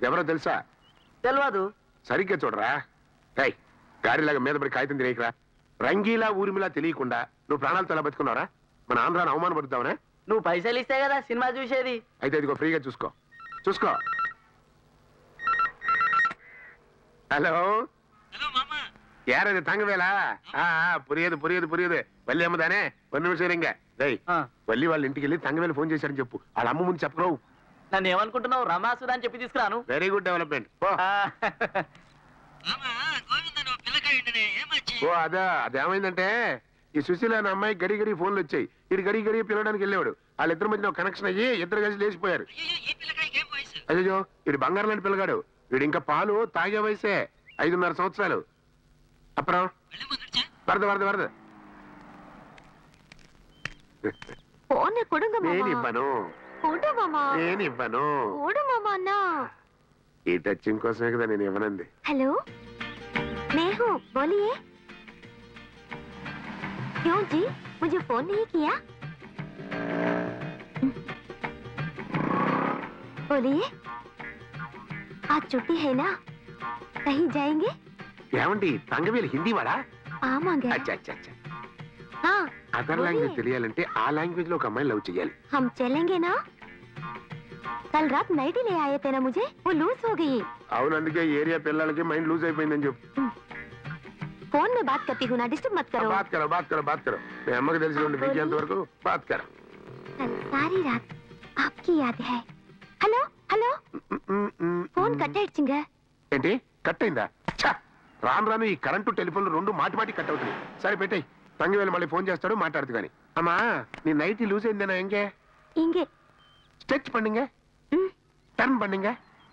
ఎవరో తెలుసా? తెలియదు. సరిగ్గా చూడరా. గాడిలాగా మీద పడి కాగితం తినేయకరా. రంగీలా ఊరిమిలా తెలియకుండా నువ్వు ప్రాణాలతో ఎలా బతుకున్నారా? మన ఆంధ్రాన్ని అవమానపడుతావునా? నువ్వు పైసలు ఇస్తే కదా సినిమా చూసేది. అయితే ఇదిగో ఫ్రీగా చూసుకో. హలో யாரது தங்கவேலா? புரியுது వల్లి అమ్మదానే. ఒక్క నిమిషం ఇంకా. వల్లి వాళ్ళ ఇంటికి వెళ్ళి తంగవేలు ఫోన్ చేశారని చెప్పు. వాళ్ళ అమ్మ ముందు చెప్పరావు. నన్ను ఏమనుకుంటున్నావు? రమాసుదా అని చెప్పి తీసుకురాను. Very good development. అదేమైందంటే ఈ సుశీల అనే అమ్మాయి గడి ఫోన్లు వచ్చాయి. ఇది గడి పిలవడానికి వెళ్ళేవాడు. వాళ్ళిద్దరి మధ్య కనెక్షన్ అయ్యి ఇద్దరు కలిసి లేచిపోయారు. అయ్యో వీడు బంగారం లాంటి పిల్లగాడు. వీడు ఇంకా పాలు తాగే వయసే 5.5 సంవత్సరాలు. அப்புறம் வருது போன கொடுங்க மாமா. నేనివ్వను. కొడు మామా. నేనివ్వను. కొడు మామా అన్నా. ఈ టచింగ్ కోసమే కదా నేను ఇవ్వనంది. हेलो मैं हूँ, बोलिए. क्यों जी, मुझे फोन नहीं किया? बोलिए, आज छुट्टी है ना, कहीं जाएंगे? ఏమండి తంగవేలు హిందీ వాడా? आमांगे. అచ్చా हाँ అదర్ లాంగ్వేజ్ తెలియాలంటే ఆ లాంగ్వేజ్ లో ఒక అమ్మాయి లవ్ చేయాలి. हम चलेंगे ना? कल रात नाइटी ले आए थे ना मुझे, वो लूज हो गई. అవును అందుకే ఏరియా పిల్లలకి మైండ్ లూజ్ అయిపోయిందని చెప్పు. फोन में बात करती हूँ ना, डिस्टर्ब मत करो. बात करो. मैं अम्मा के दिल से उन्हें विज्ञान वరకు बात करो. कल सारी रात आपकी याद है. हेलो फोन कट అయ్యింది. ఏంటి కట్ అయిందా? రాను ఈ కరెంటు టెలిఫోన్ రెండు మాటి కట్ అవుతుంది. సరే పెట్టేయ్. తంగవేలు మళ్ళీ ఫోన్ చేస్తాడు, మాట్లాడుతు గాని. అమ్మా నీ నైట్ లూజ్ అయిందేనా? ఇంకే స్ట్రెచ్ பண்ணுங்க, టర్న్ பண்ணுங்க.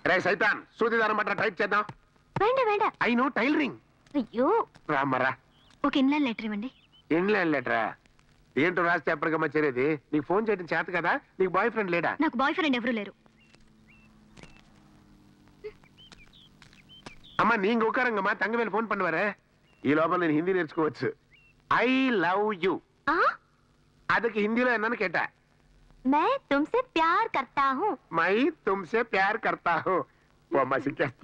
రే సైతాన్ సూదిదారం పట్ల టైప్ చేద్దాం. వేండ ఐ నో టైలరింగ్. అయ్యో రామరా ఒక ఇన్లైన్ లెటర్ ఇవ్వండి. ఇన్లైన్ లెటరా? ఏంటో రాస్తే ఎప్పటికమ్మా చేరేది? నీకు ఫోన్ చేయడం చేత కదా? నీకు బాయ్ ఫ్రెండ్ లేడా? నాకు బాయ్ ఫ్రెండ్ ఎవరు లేరు. అమ్మా நீங்க உட்காருங்கம்மா. தங்கவேல் ஃபோன் பண்ணுவாரு. ఈ లోపల నేను హిందీ నేర్చుకోవచ్చు. ఐ లవ్ యూ அதுக்கு హిందీలో என்னன்னு கேட்டா? मैं तुमसे प्यार करता हूँ. मैं तुमसे प्यार करता हूँ. वो अम्मा सिखाती